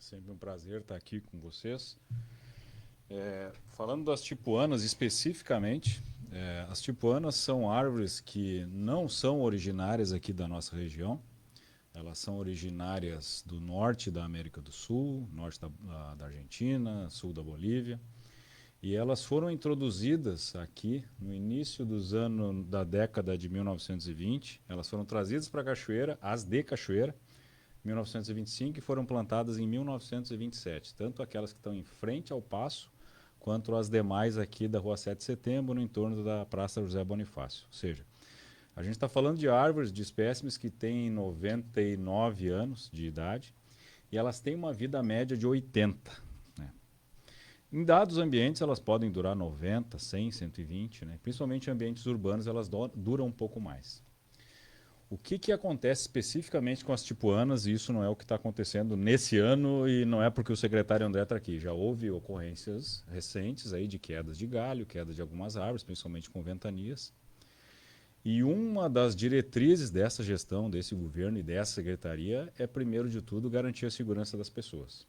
Sempre um prazer estar aqui com vocês. Falando das tipuanas especificamente, as tipuanas são árvores que não são originárias aqui da nossa região. Elas são originárias do norte da América do Sul, norte da Argentina, sul da Bolívia. E elas foram introduzidas aqui no início dos anos da década de 1920. Elas foram trazidas para a Cachoeira, as de Cachoeira, 1925, e foram plantadas em 1927. Tanto aquelas que estão em frente ao Paço, quanto as demais aqui da Rua 7 de Setembro, no entorno da Praça José Bonifácio. Ou seja, a gente está falando de árvores, de espécimes que têm 99 anos de idade e elas têm uma vida média de 80. Né? Em dados ambientes, elas podem durar 90, 100, 120, né? Principalmente em ambientes urbanos, elas duram um pouco mais. O que acontece especificamente com as tipuanas, e isso não é o que está acontecendo nesse ano e não é porque o secretário André está aqui. Já houve ocorrências recentes aí de quedas de galho, queda de algumas árvores, principalmente com ventanias. E uma das diretrizes dessa gestão, desse governo e dessa secretaria é, primeiro de tudo, garantir a segurança das pessoas.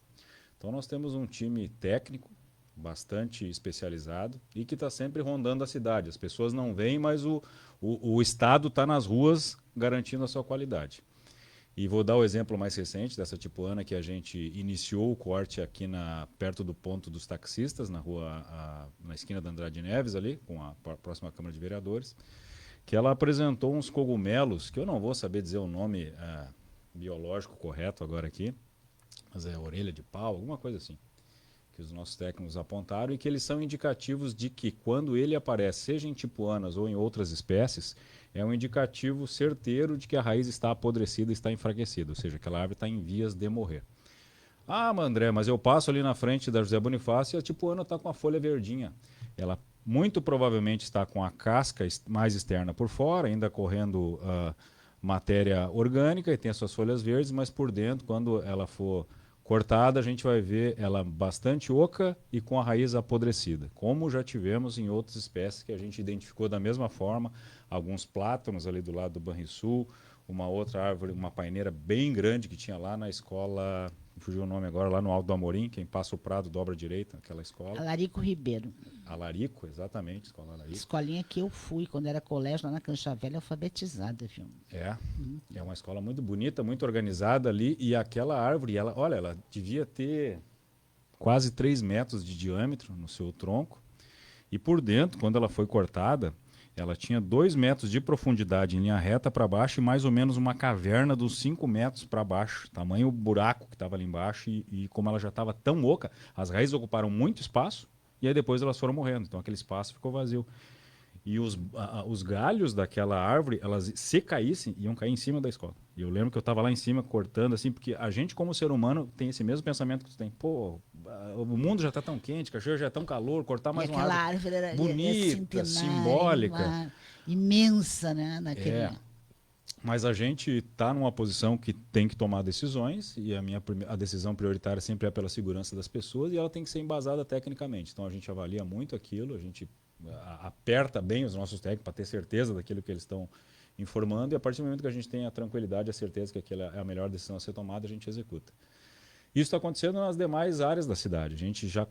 Então nós temos um time técnico bastante especializado e que está sempre rondando a cidade. As pessoas não veem, mas o Estado está nas ruas garantindo a sua qualidade. E vou dar o exemplo mais recente dessa tipuana que a gente iniciou o corte aqui perto do ponto dos taxistas, na esquina da Andrade Neves, ali, com a próxima Câmara de Vereadores, que ela apresentou uns cogumelos, que eu não vou saber dizer o nome biológico correto agora aqui, mas é orelha de pau, alguma coisa assim, que os nossos técnicos apontaram, e que eles são indicativos de que quando ele aparece, seja em tipuanas ou em outras espécies, é um indicativo certeiro de que a raiz está apodrecida, está enfraquecida, ou seja, aquela árvore está em vias de morrer. Ah, André, mas eu passo ali na frente da José Bonifácio e a tipuana está com a folha verdinha. Ela muito provavelmente está com a casca mais externa por fora, ainda correndo matéria orgânica e tem as suas folhas verdes, mas por dentro, quando ela for cortada, a gente vai ver ela bastante oca e com a raiz apodrecida, como já tivemos em outras espécies que a gente identificou da mesma forma, alguns plátanos ali do lado do Banrisul, uma outra árvore, uma paineira bem grande que tinha lá na escola, fugiu o nome agora, lá no Alto do Amorim, quem passa o Prado dobra direita, aquela escola. Alarico Ribeiro. Alarico, exatamente, escola Alarico. Escolinha que eu fui quando era colégio, lá na Cancha Velha, alfabetizada, viu? É uma escola muito bonita, muito organizada ali, e aquela árvore, ela devia ter quase 3 metros de diâmetro no seu tronco, e por dentro, quando ela foi cortada, ela tinha 2 metros de profundidade em linha reta para baixo e mais ou menos uma caverna dos 5 metros para baixo, tamanho buraco que estava ali embaixo, e como ela já estava tão oca, as raízes ocuparam muito espaço, e aí depois elas foram morrendo, então aquele espaço ficou vazio. E os galhos daquela árvore, elas se caíssem, iam cair em cima da escola. E eu lembro que eu estava lá em cima cortando, assim, porque a gente, como ser humano, tem esse mesmo pensamento que tu tem. Pô, o mundo já está tão quente, Cachoeira já é tão calor, cortar mais e uma aquela árvore árvore era bonita, simbólica. imensa, né? Naquele... Mas a gente está numa posição que tem que tomar decisões, e a decisão prioritária sempre é pela segurança das pessoas, e ela tem que ser embasada tecnicamente. Então a gente avalia muito aquilo, a gente aperta bem os nossos técnicos para ter certeza daquilo que eles estão informando, e a partir do momento que a gente tem a tranquilidade, a certeza que aquela é a melhor decisão a ser tomada, a gente executa. Isso está acontecendo nas demais áreas da cidade. A gente já,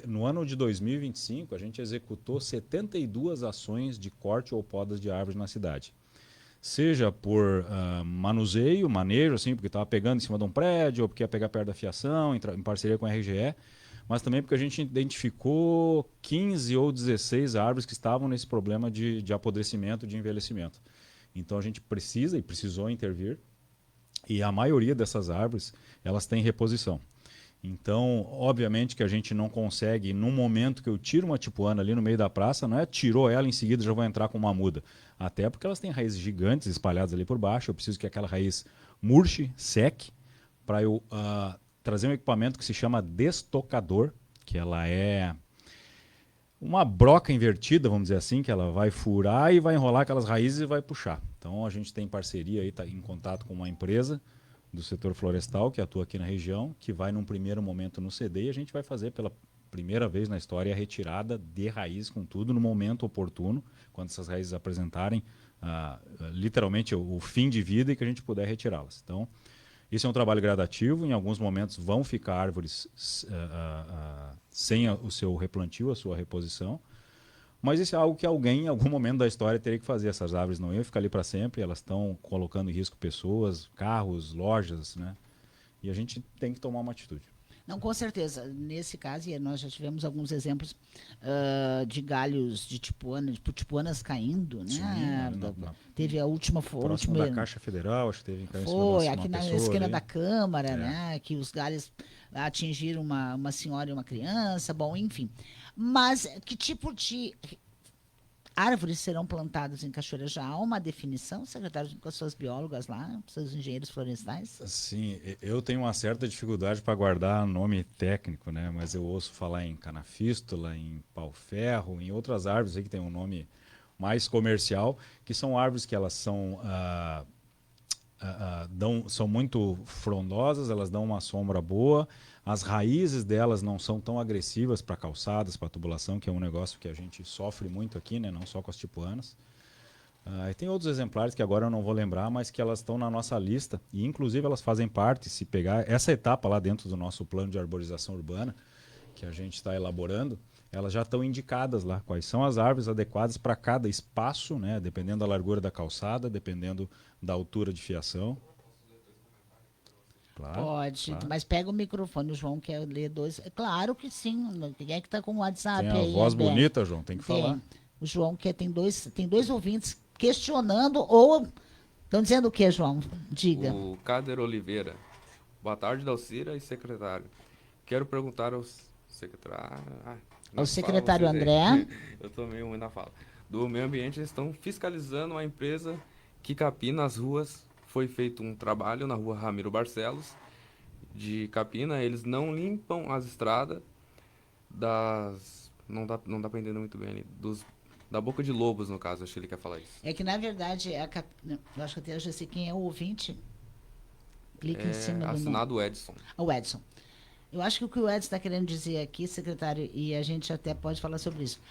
no ano de 2025, a gente executou 72 ações de corte ou podas de árvores na cidade. Seja por manejo, assim, porque estava pegando em cima de um prédio, ou porque ia pegar perto da fiação, em parceria com a RGE, mas também porque a gente identificou 15 ou 16 árvores que estavam nesse problema de apodrecimento, de envelhecimento. Então a gente precisa e precisou intervir, e a maioria dessas árvores, elas têm reposição. Então, obviamente que a gente não consegue, num momento que eu tiro uma tipuana ali no meio da praça, não é tirou ela em seguida já vou entrar com uma muda. Até porque elas têm raízes gigantes espalhadas ali por baixo, eu preciso que aquela raiz murche, seque, para eu trazer um equipamento que se chama destocador, que ela é uma broca invertida, vamos dizer assim, que ela vai furar e vai enrolar aquelas raízes e vai puxar. Então a gente tem parceria aí, está em contato com uma empresa do setor florestal que atua aqui na região, que vai num primeiro momento no CD, e a gente vai fazer pela primeira vez na história a retirada de raiz com tudo no momento oportuno, quando essas raízes apresentarem literalmente o fim de vida e que a gente puder retirá-las. Então, Isso é um trabalho gradativo, em alguns momentos vão ficar árvores sem o seu replantio, a sua reposição, mas isso é algo que alguém, em algum momento da história, teria que fazer. Essas árvores não iam ficar ali para sempre, elas estão colocando em risco pessoas, carros, lojas, né? E a gente tem que tomar uma atitude. Não, com certeza. Nesse caso, e nós já tivemos alguns exemplos de galhos de tipuanas caindo, né? Sim, teve a última... Próximo da Caixa Federal, acho que teve em Foi, aqui na esquina da Câmara, É. né? Que os galhos atingiram uma senhora e uma criança, bom, enfim. Mas que tipo de árvores serão plantadas em Cachoeira? Já há uma definição, secretário, com as suas biólogas lá, seus engenheiros florestais? Sim, eu tenho uma certa dificuldade para guardar nome técnico, né? Mas eu ouço falar em canafístula, em pau-ferro, em outras árvores aí que tem um nome mais comercial, que são árvores que elas são, são muito frondosas, elas dão uma sombra boa, as raízes delas não são tão agressivas para calçadas, para tubulação, que é um negócio que a gente sofre muito aqui, né? Não só com as tipuanas. E tem outros exemplares que agora eu não vou lembrar, mas que elas estão na nossa lista e inclusive elas fazem parte, se pegar essa etapa lá dentro do nosso plano de arborização urbana, que a gente está elaborando, elas já estão indicadas lá, quais são as árvores adequadas para cada espaço, né? Dependendo da largura da calçada, dependendo da altura de fiação. Claro, Pode, claro. mas pega o microfone, o João quer ler dois. Claro que sim. Quem é que está com o WhatsApp Tem a aí? voz Beto? bonita, João, tem que falar. O João tem dois ouvintes questionando ou estão dizendo o que, João? Diga. O Cader Oliveira. Boa tarde, Dalcira e secretário. Quero perguntar ao secretário... Ao secretário André. Eu tô meio ruim na fala. Do meio ambiente, eles estão fiscalizando a empresa que capina as ruas. Foi feito um trabalho na rua Ramiro Barcelos, de capina. Eles não limpam as estradas das... Não dá pra entender muito bem ali. Da boca de lobos, no caso, acho que ele quer falar isso. É que, na verdade, eu acho que até eu já sei quem é o ouvinte. Clica em cima do nome. Assinado Edson. O Edson. Eu acho que o Edson está querendo dizer aqui, secretário, e a gente até pode falar sobre isso.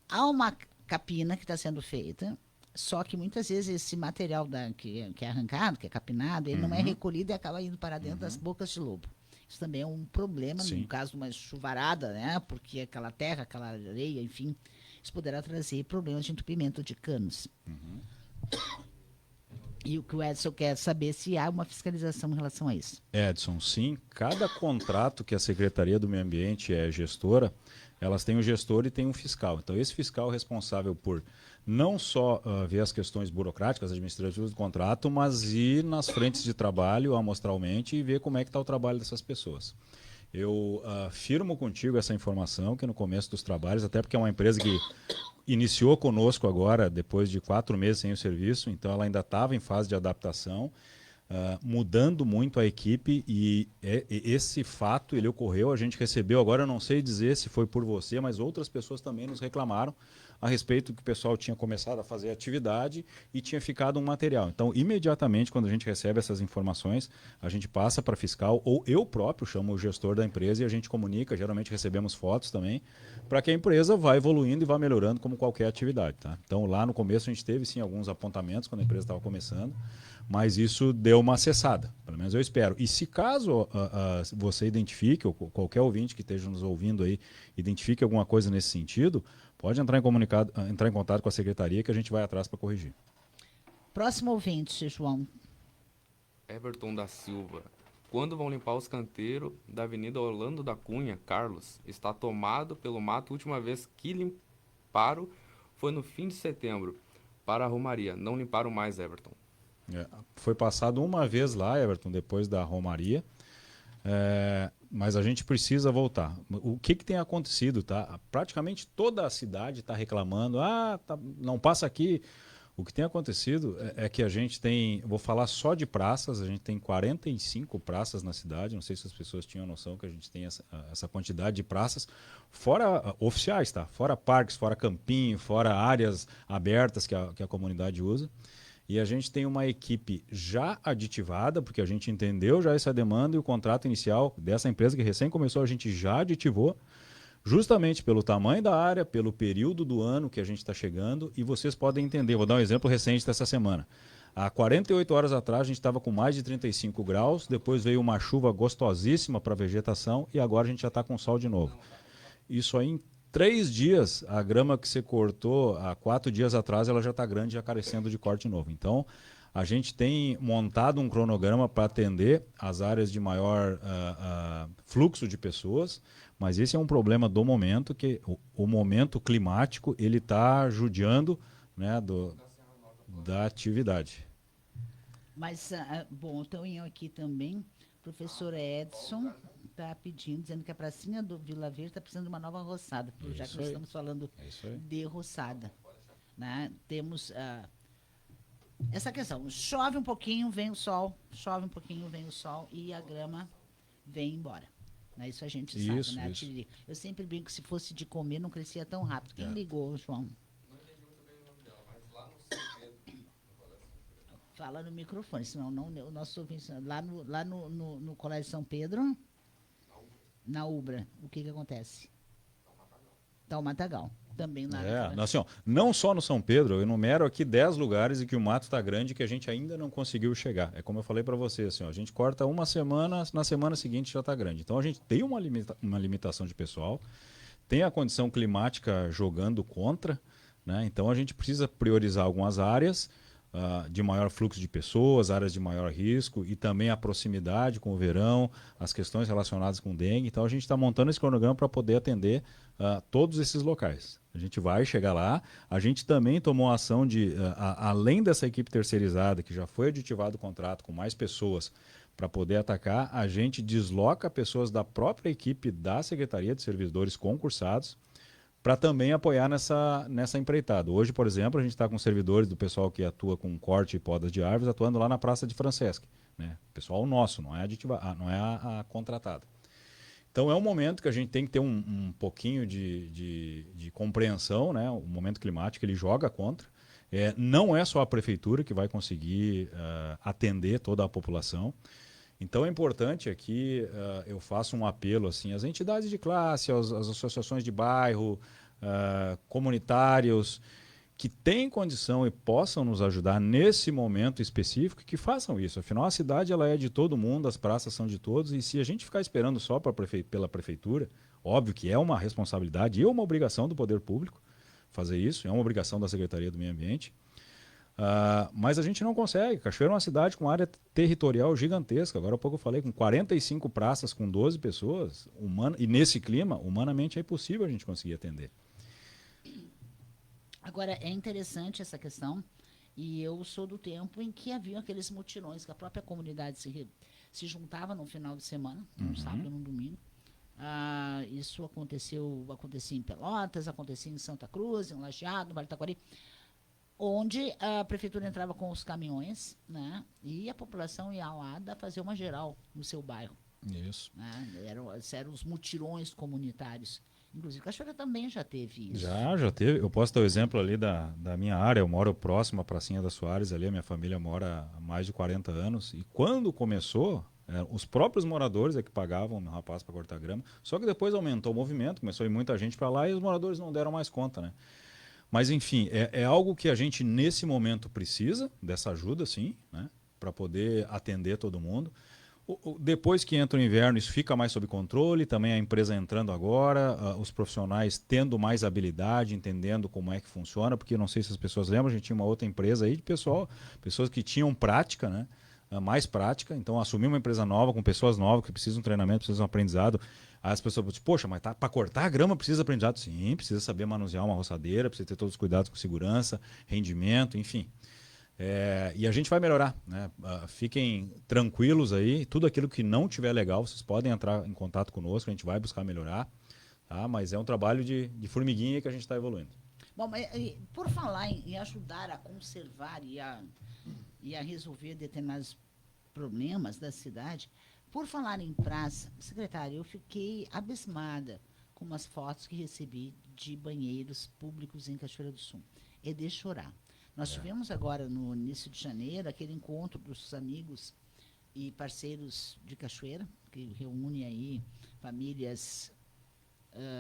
Há uma capina que está sendo feita, só que muitas vezes esse material que é arrancado, que é capinado, ele não é recolhido e acaba indo para dentro das bocas de lobo. Isso também é um problema, Sim. no caso de uma chuvarada, né? Porque aquela terra, aquela areia, enfim, isso poderá trazer problemas de entupimento de canos. E o que o Edson quer saber se há uma fiscalização em relação a isso. Edson, sim. Cada contrato que a Secretaria do Meio Ambiente é gestora, elas têm um gestor e tem um fiscal. Então, esse fiscal é responsável por não só ver as questões burocráticas, administrativas do contrato, mas ir nas frentes de trabalho amostralmente e ver como é que está o trabalho dessas pessoas. Eu firmo contigo essa informação, que no começo dos trabalhos, até porque é uma empresa que iniciou conosco agora, depois de 4 meses sem o serviço, então ela ainda estava em fase de adaptação, mudando muito a equipe e esse fato ele ocorreu, a gente recebeu, agora eu não sei dizer se foi por você, mas outras pessoas também nos reclamaram a respeito que o pessoal tinha começado a fazer atividade e tinha ficado um material. Então, imediatamente, quando a gente recebe essas informações, a gente passa para fiscal, ou eu próprio chamo o gestor da empresa e a gente comunica, geralmente recebemos fotos também, para que a empresa vá evoluindo e vá melhorando como qualquer atividade. Tá? Então, lá no começo a gente teve sim alguns apontamentos quando a empresa estava começando, mas isso deu uma cessada, pelo menos eu espero. E se caso você identifique, ou qualquer ouvinte que esteja nos ouvindo aí, identifique alguma coisa nesse sentido, pode entrar em contato com a secretaria que a gente vai atrás para corrigir. Próximo ouvinte, João. Everton da Silva. Quando vão limpar os canteiros da Avenida Orlando da Cunha, Carlos? Está tomado pelo mato. A última vez que limparam foi no fim de setembro, para a Romaria. Não limparam mais, Everton. Foi passado uma vez lá, Everton, depois da Romaria. Mas a gente precisa voltar. O que tem acontecido? Tá? Praticamente toda a cidade está reclamando, não passa aqui. O que tem acontecido é que a gente tem, vou falar só de praças, a gente tem 45 praças na cidade, não sei se as pessoas tinham noção que a gente tem essa quantidade de praças, fora oficiais, tá? Fora parques, fora campinho, fora áreas abertas que a comunidade usa. E a gente tem uma equipe já aditivada, porque a gente entendeu já essa demanda e o contrato inicial dessa empresa que recém começou, a gente já aditivou, justamente pelo tamanho da área, pelo período do ano que a gente está chegando, e vocês podem entender, vou dar um exemplo recente dessa semana. Há 48 horas atrás a gente estava com mais de 35 graus, depois veio uma chuva gostosíssima para a vegetação e agora a gente já está com sol de novo. Isso aí em 3 dias, a grama que você cortou há 4 dias atrás, ela já está grande, já carecendo de corte novo. Então, a gente tem montado um cronograma para atender as áreas de maior fluxo de pessoas, mas esse é um problema do momento, que o momento climático ele está judiando, né, da atividade. Mas, bom, estão aqui também, o professor Edson está pedindo, dizendo que a pracinha do Vila Verde está precisando de uma nova roçada, já que nós estamos falando de roçada. Né? Temos essa questão, chove um pouquinho, vem o sol, chove um pouquinho, vem o sol e a grama vem embora. Né? Isso a gente sabe, né? Isso. Eu sempre brinco que se fosse de comer não crescia tão rápido. Quem ligou, João? Fala no microfone, senão não, o nosso ouvinte, lá no Colégio São Pedro, na Ubra, o que acontece? Tá o Matagal, também lá. Assim, ó, não só no São Pedro, eu enumero aqui 10 lugares em que o mato está grande que a gente ainda não conseguiu chegar. É como eu falei para você, assim, ó, a gente corta uma semana, na semana seguinte já está grande. Então a gente tem uma limitação de pessoal, tem a condição climática jogando contra, né? Então a gente precisa priorizar algumas áreas de maior fluxo de pessoas, áreas de maior risco e também a proximidade com o verão, as questões relacionadas com dengue. Então a gente está montando esse cronograma para poder atender todos esses locais. A gente vai chegar lá. A gente também tomou a ação de, além dessa equipe terceirizada, que já foi aditivado o contrato com mais pessoas para poder atacar, a gente desloca pessoas da própria equipe da Secretaria de Servidores concursados para também apoiar nessa empreitada. Hoje, por exemplo, a gente está com servidores do pessoal que atua com corte e podas de árvores, atuando lá na Praça de Francesc. Né? Pessoal nosso, não é a contratada. Então é um momento que a gente tem que ter um pouquinho de compreensão, né? O momento climático ele joga contra. Não é só a prefeitura que vai conseguir atender toda a população. Então é importante aqui, eu faço um apelo assim, às entidades de classe, às associações de bairro, comunitários, que têm condição e possam nos ajudar nesse momento específico, que façam isso. Afinal, a cidade ela é de todo mundo, as praças são de todos, e se a gente ficar esperando só pela prefeitura, óbvio que é uma responsabilidade e uma obrigação do poder público fazer isso, é uma obrigação da Secretaria do Meio Ambiente, mas a gente não consegue. Cachoeira é uma cidade com área territorial gigantesca. Agora há pouco eu falei, com 45 praças, com 12 pessoas, e nesse clima, humanamente é impossível a gente conseguir atender. Agora, é interessante essa questão, e eu sou do tempo em que havia aqueles mutirões, que a própria comunidade se juntava no final de semana, num sábado, num domingo. Isso acontecia em Pelotas, acontecia em Santa Cruz, em Lajeado, no Vale do Taquari, onde a prefeitura entrava com os caminhões, né, e a população ia lá fazer uma geral no seu bairro. Isso. Né, eram os mutirões comunitários. Inclusive, Cachoeira também já teve isso. Já teve. Eu posso dar o exemplo ali da minha área. Eu moro próximo à Pracinha da Soares, ali a minha família mora há mais de 40 anos. E quando começou, os próprios moradores é que pagavam o rapaz para cortar grama. Só que depois aumentou o movimento, começou a ir muita gente para lá e os moradores não deram mais conta, né? Mas, enfim, é algo que a gente, nesse momento, precisa dessa ajuda, sim, né, para poder atender todo mundo. Depois que entra o inverno, isso fica mais sob controle, também a empresa entrando agora, os profissionais tendo mais habilidade, entendendo como é que funciona, porque não sei se as pessoas lembram, a gente tinha uma outra empresa aí de pessoas que tinham prática, né, mais prática, então assumir uma empresa nova, com pessoas novas, que precisam de um treinamento, precisam de um aprendizado. Aí as pessoas dizem, poxa, mas para cortar a grama precisa de aprendizado? Sim, precisa saber manusear uma roçadeira, precisa ter todos os cuidados com segurança, rendimento, enfim. E a gente vai melhorar, né? Fiquem tranquilos aí, tudo aquilo que não tiver legal, vocês podem entrar em contato conosco, a gente vai buscar melhorar, tá? Mas é um trabalho de formiguinha que a gente está evoluindo. Bom, por falar em ajudar a conservar e a resolver determinados problemas da cidade, por falar em praça, secretário, eu fiquei abismada com umas fotos que recebi de banheiros públicos em Cachoeira do Sul. É de chorar. Nós tivemos agora, no início de janeiro, aquele encontro dos amigos e parceiros de Cachoeira, que reúne aí famílias,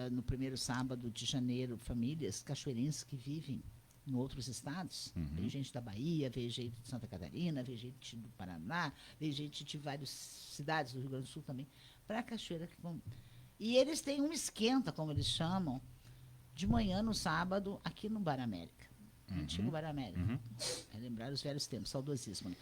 no primeiro sábado de janeiro, famílias cachoeirenses que vivem em outros estados. Veio gente da Bahia, veio gente de Santa Catarina, veio gente do Paraná, veio gente de várias cidades do Rio Grande do Sul também, para a cachoeira. E eles têm um esquenta, como eles chamam, de manhã no sábado, aqui no Bar América. Antigo Bar América. É lembrar os velhos tempos, saudosismo. Né?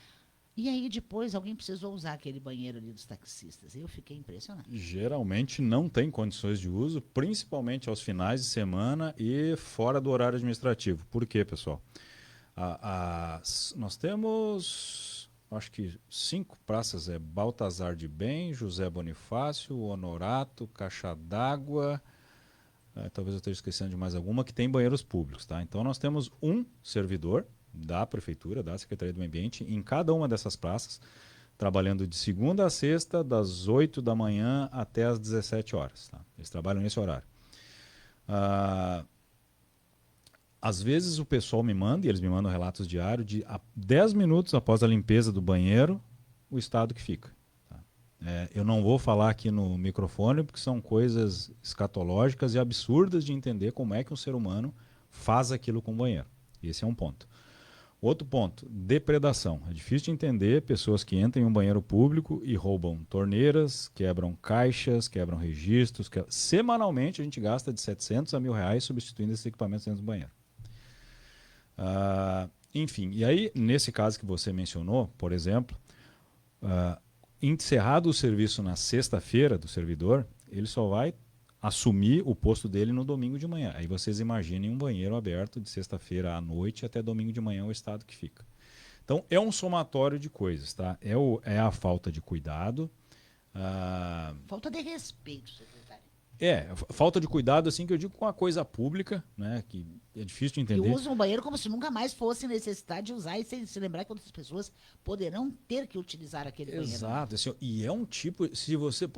E aí depois alguém precisou usar aquele banheiro ali dos taxistas. Eu fiquei impressionado. Geralmente não tem condições de uso, principalmente aos finais de semana e fora do horário administrativo. Por quê, pessoal? Nós temos, acho que 5 praças, Baltazar de Bem, José Bonifácio, Honorato, Caixa d'Água, talvez eu esteja esquecendo de mais alguma, que tem banheiros públicos. Tá? Então nós temos um servidor da Prefeitura, da Secretaria do Meio Ambiente, em cada uma dessas praças, trabalhando de segunda a sexta, das 8 da manhã até as 17 horas. Tá? Eles trabalham nesse horário. Às vezes o pessoal me manda, e eles me mandam relatos diários, de 10 minutos após a limpeza do banheiro, o estado que fica. Tá? Eu não vou falar aqui no microfone, porque são coisas escatológicas e absurdas de entender como é que um ser humano faz aquilo com o banheiro. Esse é um ponto. Outro ponto, depredação. É difícil de entender pessoas que entram em um banheiro público e roubam torneiras, quebram caixas, quebram registros. Semanalmente a gente gasta de 700 a R$1.000 substituindo esses equipamentos dentro do banheiro. Enfim, e aí nesse caso que você mencionou, por exemplo, encerrado o serviço na sexta-feira do servidor, ele só vai assumir o posto dele no domingo de manhã. Aí vocês imaginem um banheiro aberto de sexta-feira à noite até domingo de manhã, o estado que fica. Então, é um somatório de coisas, tá? É a falta de cuidado. Falta de respeito, secretário. Falta de cuidado, assim, que eu digo com a coisa pública, né? Que é difícil de entender. E usam o banheiro como se nunca mais fosse necessidade de usar e se lembrar que outras pessoas poderão ter que utilizar aquele banheiro. Exato. Assim, e é um tipo, se você,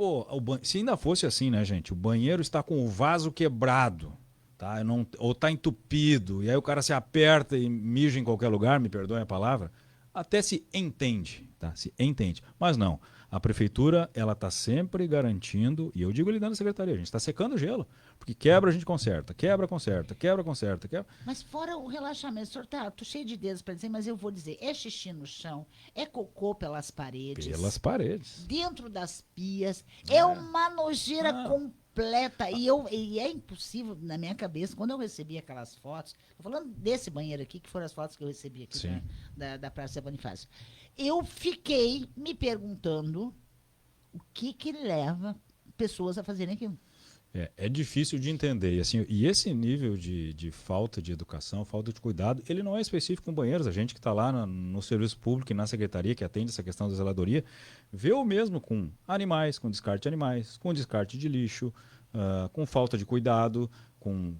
se ainda fosse assim, né, gente? O banheiro está com o vaso quebrado, tá? Ou está entupido, e aí o cara se aperta e mija em qualquer lugar, me perdoem a palavra, até se entende, tá? Se entende. Mas não. A prefeitura, ela está sempre garantindo, e eu digo ali dentro da secretaria, a gente está secando o gelo, porque quebra, a gente conserta, quebra, conserta, quebra, conserta, quebra. Mas fora o relaxamento, senhor, tô cheio de dedos para dizer, mas eu vou dizer, é xixi no chão, é cocô pelas paredes. Pelas paredes. Dentro das pias, é uma nojeira completa, e é impossível, na minha cabeça, quando eu recebi aquelas fotos, tô falando desse banheiro aqui, que foram as fotos que eu recebi aqui da Praça Bonifácio, eu fiquei me perguntando o que leva pessoas a fazerem aquilo. É difícil de entender. E, assim, esse nível de falta de educação, falta de cuidado, ele não é específico com banheiros. A gente que está lá no serviço público e na secretaria, que atende essa questão da zeladoria, vê o mesmo com animais, com descarte de animais, com descarte de lixo, com falta de cuidado, com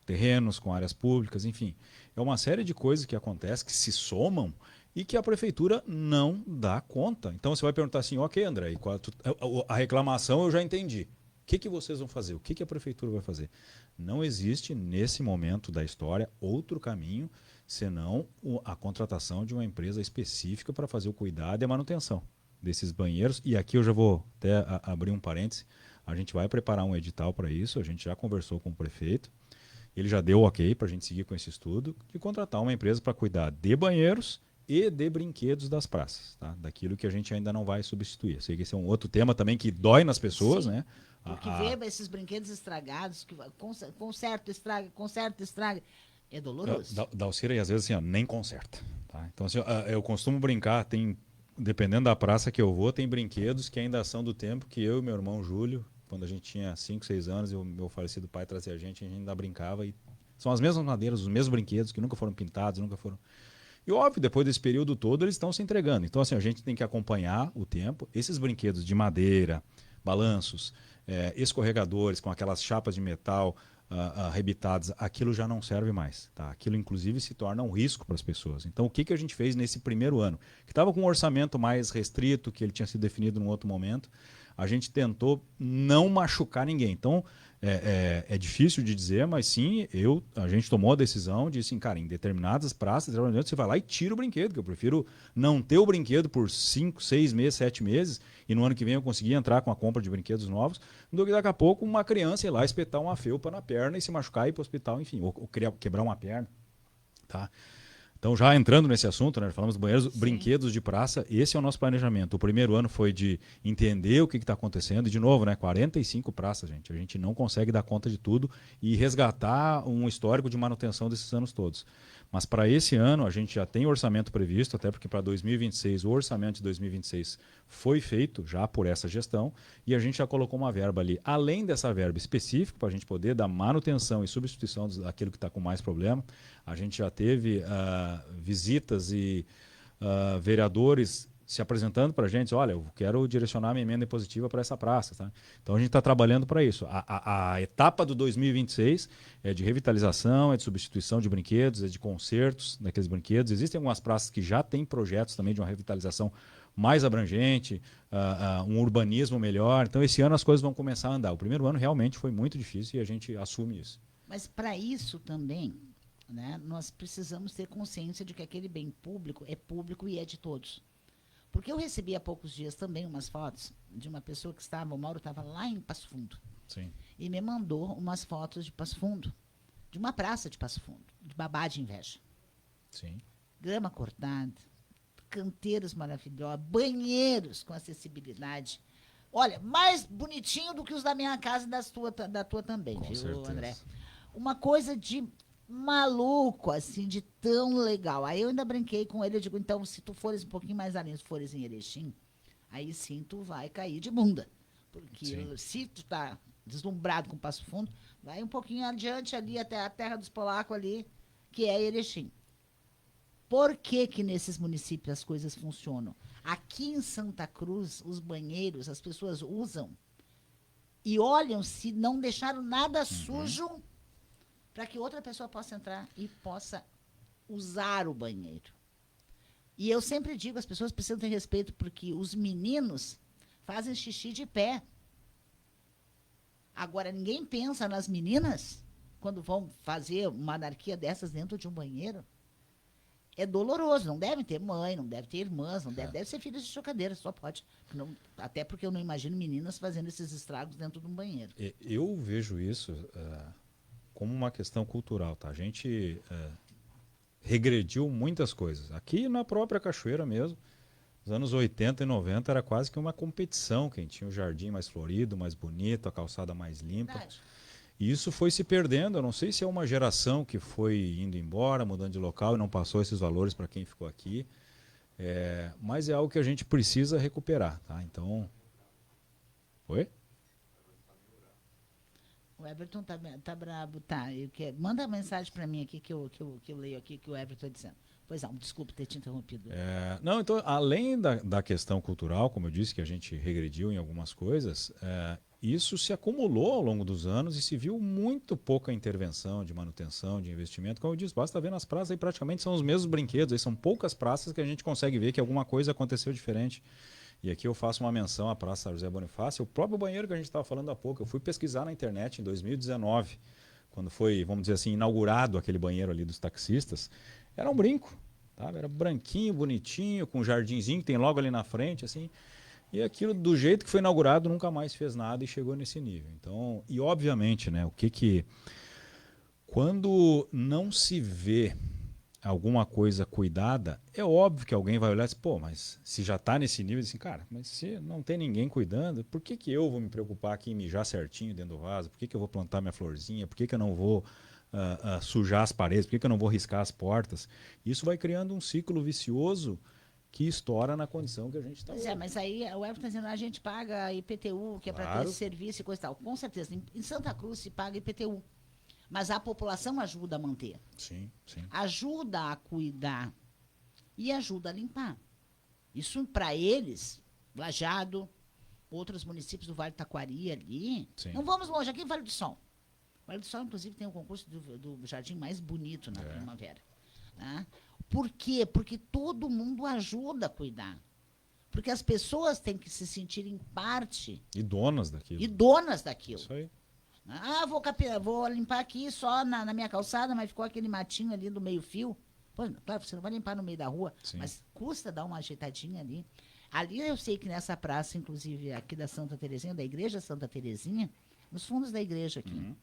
terrenos, com áreas públicas, enfim. É uma série de coisas que acontecem, que se somam, e que a prefeitura não dá conta. Então você vai perguntar assim, ok, André, a reclamação eu já entendi. O que vocês vão fazer? O que a prefeitura vai fazer? Não existe, nesse momento da história, outro caminho senão a contratação de uma empresa específica para fazer o cuidado e a manutenção desses banheiros. E aqui eu já vou até abrir um parêntese. A gente vai preparar um edital para isso, a gente já conversou com o prefeito, ele já deu ok para a gente seguir com esse estudo, de contratar uma empresa para cuidar de banheiros e de brinquedos das praças, tá? Daquilo que a gente ainda não vai substituir. Sei que esse é um outro tema também que dói nas pessoas, né? Porque ver esses brinquedos estragados, que conserta, estraga, é doloroso. Dalcira, e às vezes assim, nem conserta. Tá? Então, assim, eu costumo brincar, dependendo da praça que eu vou, tem brinquedos que ainda são do tempo que eu e meu irmão Júlio, quando a gente tinha 5, 6 anos, e o meu falecido pai trazia a gente ainda brincava. E são as mesmas madeiras, os mesmos brinquedos que nunca foram pintados, nunca foram... E óbvio, depois desse período todo, eles estão se entregando. Então, assim, a gente tem que acompanhar o tempo. Esses brinquedos de madeira, balanços, escorregadores com aquelas chapas de metal arrebitadas, aquilo já não serve mais. Tá? Aquilo, inclusive, se torna um risco para as pessoas. Então, o que a gente fez nesse primeiro ano? Que estava com um orçamento mais restrito, que ele tinha sido definido num outro momento, a gente tentou não machucar ninguém. Então, é difícil de dizer, mas sim, a gente tomou a decisão de, assim, cara, em determinadas praças, você vai lá e tira o brinquedo, que eu prefiro não ter o brinquedo por 5, 6 meses, 7 meses, e no ano que vem eu conseguir entrar com a compra de brinquedos novos, do que daqui a pouco uma criança ir lá espetar uma felpa na perna e se machucar e ir para o hospital, enfim, ou quebrar uma perna. Tá? Então, já entrando nesse assunto, né, falamos dos banheiros, Sim. brinquedos de praça, esse é o nosso planejamento. O primeiro ano foi de entender o que está acontecendo, e de novo, né, 45 praças, gente. A gente não consegue dar conta de tudo e resgatar um histórico de manutenção desses anos todos. Mas para esse ano, a gente já tem orçamento previsto, até porque para 2026, o orçamento de 2026 foi feito já por essa gestão, e a gente já colocou uma verba ali, além dessa verba específica, para a gente poder dar manutenção e substituição daquilo que está com mais problema. A gente já teve visitas e vereadores se apresentando para a gente, olha, eu quero direcionar minha emenda impositiva para essa praça. Tá? Então a gente está trabalhando para isso. A etapa do 2026 é de revitalização, é de substituição de brinquedos, é de consertos daqueles brinquedos. Existem algumas praças que já têm projetos também de uma revitalização mais abrangente, um urbanismo melhor. Então esse ano as coisas vão começar a andar. O primeiro ano realmente foi muito difícil e a gente assume isso. Mas para isso também, né, nós precisamos ter consciência de que aquele bem público e é de todos. Porque eu recebi há poucos dias também umas fotos de uma pessoa que estava, o Mauro estava lá em Passo Fundo, Sim. e me mandou umas fotos de Passo Fundo, de uma praça de Passo Fundo, de babá de inveja. Sim. Grama cortada, canteiros maravilhosos, banheiros com acessibilidade. Olha, mais bonitinho do que os da minha casa e da tua também, Com viu, certeza. André? Uma coisa de maluco, assim, de tão legal. Aí eu ainda brinquei com ele, eu digo, então, se tu fores um pouquinho mais além, se fores em Erechim, aí sim tu vai cair de bunda. Porque Sim. se tu tá deslumbrado com Passo Fundo, vai um pouquinho adiante ali, até a terra dos polacos ali, que é Erechim. Por que que nesses municípios as coisas funcionam? Aqui em Santa Cruz, os banheiros, as pessoas usam e olham se não deixaram nada sujo para que outra pessoa possa entrar e possa usar o banheiro. E eu sempre digo, as pessoas precisam ter respeito, porque os meninos fazem xixi de pé. Agora, ninguém pensa nas meninas quando vão fazer uma anarquia dessas dentro de um banheiro. É doloroso, não deve ter mãe, não deve ter irmãs, não deve ser filhas de chocadeira, só pode. Não, até porque eu não imagino meninas fazendo esses estragos dentro de um banheiro. Eu vejo isso como uma questão cultural. Tá? A gente regrediu muitas coisas. Aqui na própria Cachoeira mesmo, nos anos 80 e 90 era quase que uma competição, quem tinha o jardim mais florido, mais bonito, a calçada mais limpa. Verdade. E isso foi se perdendo. Eu não sei se é uma geração que foi indo embora, mudando de local e não passou esses valores para quem ficou aqui. Mas é algo que a gente precisa recuperar. Tá? Então. Oi? O Everton tá brabo, tá. Manda mensagem para mim aqui que eu leio aqui que o Everton está dizendo. Pois não, desculpe ter te interrompido. Não, então, além da questão cultural, como eu disse, que a gente regrediu em algumas coisas, isso se acumulou ao longo dos anos e se viu muito pouca intervenção de manutenção, de investimento. Como eu disse, basta ver nas praças, aí praticamente são os mesmos brinquedos, aí são poucas praças que a gente consegue ver que alguma coisa aconteceu diferente. E aqui eu faço uma menção à Praça José Bonifácio, o próprio banheiro que a gente estava falando há pouco. Eu fui pesquisar na internet em 2019, quando foi, vamos dizer assim, inaugurado aquele banheiro ali dos taxistas. Era um brinco, tá? Era branquinho, bonitinho, com um jardinzinho que tem logo ali na frente, assim. E aquilo, do jeito que foi inaugurado, nunca mais fez nada e chegou nesse nível. Então, e obviamente, né, quando não se vê alguma coisa cuidada, é óbvio que alguém vai olhar e dizer, pô, mas se já está nesse nível, assim, cara, mas se não tem ninguém cuidando, por que eu vou me preocupar aqui em mijar certinho dentro do vaso? Por que eu vou plantar minha florzinha? Por que eu não vou sujar as paredes? Por que eu não vou riscar as portas? Isso vai criando um ciclo vicioso que estoura na condição que a gente está Pois hoje. mas aí o Everton está dizendo, a gente paga IPTU, que é para ter Claro. esse serviço e coisa e tal. Com certeza, em Santa Cruz se paga IPTU. Mas a população ajuda a manter. Sim, sim. Ajuda a cuidar e ajuda a limpar. Isso para eles, Lajeado, outros municípios do Vale do Taquari ali. Sim. Não vamos longe, aqui em Vale do Sol. Vale do Sol, inclusive, tem o concurso do jardim mais bonito na primavera. Né? Por quê? Porque todo mundo ajuda a cuidar. Porque as pessoas têm que se sentirem parte E donas daquilo. e donas daquilo. Isso aí. Ah, vou limpar aqui só na minha calçada, mas ficou aquele matinho ali do meio-fio. Claro, você não vai limpar no meio da rua, Sim. mas custa dar uma ajeitadinha ali. Ali eu sei que nessa praça, inclusive aqui da Santa Terezinha, da Igreja Santa Terezinha, nos fundos da igreja aqui,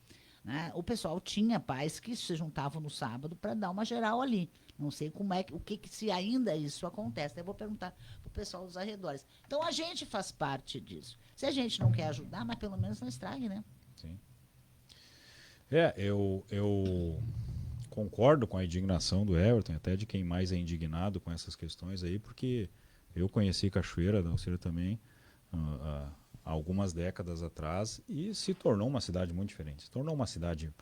né? O pessoal tinha pais que se juntavam no sábado para dar uma geral ali. Não sei como é se ainda isso acontece. Eu vou perguntar para o pessoal dos arredores. Então a gente faz parte disso. Se a gente não quer ajudar, mas pelo menos não estrague, né? Sim. Eu concordo com a indignação do Everton, até de quem mais é indignado com essas questões aí, porque eu conheci Cachoeira da Alcira também há algumas décadas atrás e se tornou uma cidade muito diferente. Se tornou uma cidade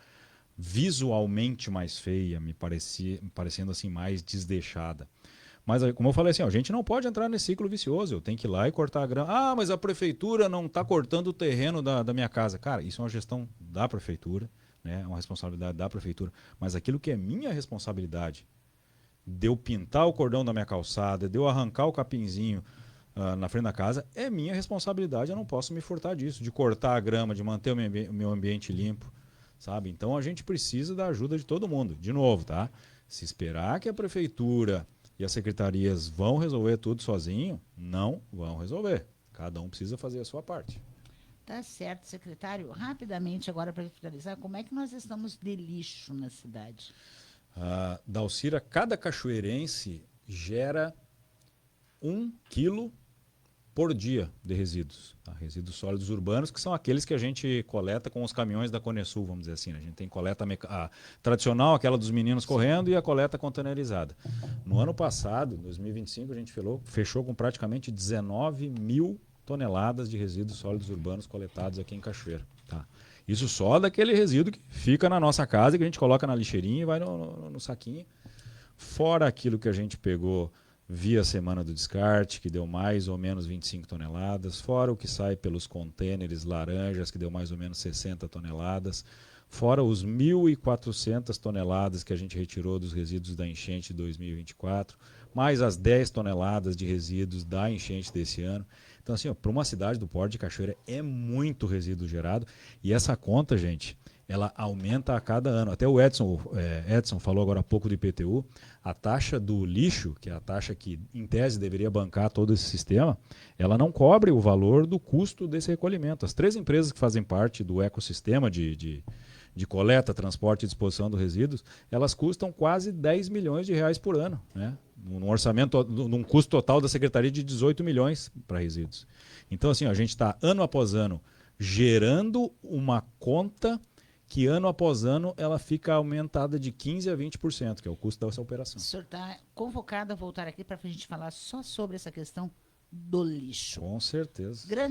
visualmente mais feia, parecendo assim mais desleixada. Mas, como eu falei assim, ó, a gente não pode entrar nesse ciclo vicioso. Eu tenho que ir lá e cortar a grama. Ah, mas a prefeitura não está cortando o terreno da minha casa. Cara, isso é uma gestão da prefeitura, né? É uma responsabilidade da prefeitura. Mas aquilo que é minha responsabilidade, de eu pintar o cordão da minha calçada, de eu arrancar o capinzinho na frente da casa, é minha responsabilidade. Eu não posso me furtar disso, de cortar a grama, de manter o meu ambiente limpo, sabe? Então a gente precisa da ajuda de todo mundo. De novo, tá? Se esperar que a prefeitura e as secretarias vão resolver tudo sozinho, não vão resolver. Cada um precisa fazer a sua parte. Tá certo, secretário. Rapidamente, agora para finalizar, como é que nós estamos de lixo na cidade? Da Alcira, cada cachoeirense gera 1 quilo por dia de resíduos. Tá? Resíduos sólidos urbanos, que são aqueles que a gente coleta com os caminhões da Conesul, vamos dizer assim. Né? A gente tem coleta tradicional, aquela dos meninos correndo, e a coleta containerizada. No ano passado, 2025, a gente fechou com praticamente 19 mil toneladas de resíduos sólidos urbanos coletados aqui em Cachoeira. Tá? Isso só daquele resíduo que fica na nossa casa, que a gente coloca na lixeirinha e vai no saquinho. Fora aquilo que a gente pegou via semana do descarte, que deu mais ou menos 25 toneladas, fora o que sai pelos contêineres laranjas, que deu mais ou menos 60 toneladas, fora os 1.400 toneladas que a gente retirou dos resíduos da enchente de 2024, mais as 10 toneladas de resíduos da enchente desse ano. Então, assim, para uma cidade do Porto de Cachoeira é muito resíduo gerado, e essa conta, gente, ela aumenta a cada ano. Até o Edson falou agora há pouco do IPTU, a taxa do lixo, que é a taxa que em tese deveria bancar todo esse sistema, ela não cobre o valor do custo desse recolhimento. As 3 empresas que fazem parte do ecossistema de coleta, transporte e disposição dos resíduos, elas custam quase 10 milhões de reais por ano, né? Num orçamento, num custo total da Secretaria de 18 milhões para resíduos. Então, assim, a gente está ano após ano gerando uma conta que ano após ano ela fica aumentada de 15% a 20%, que é o custo dessa operação. O senhor está convocado a voltar aqui para a gente falar só sobre essa questão do lixo. Com certeza.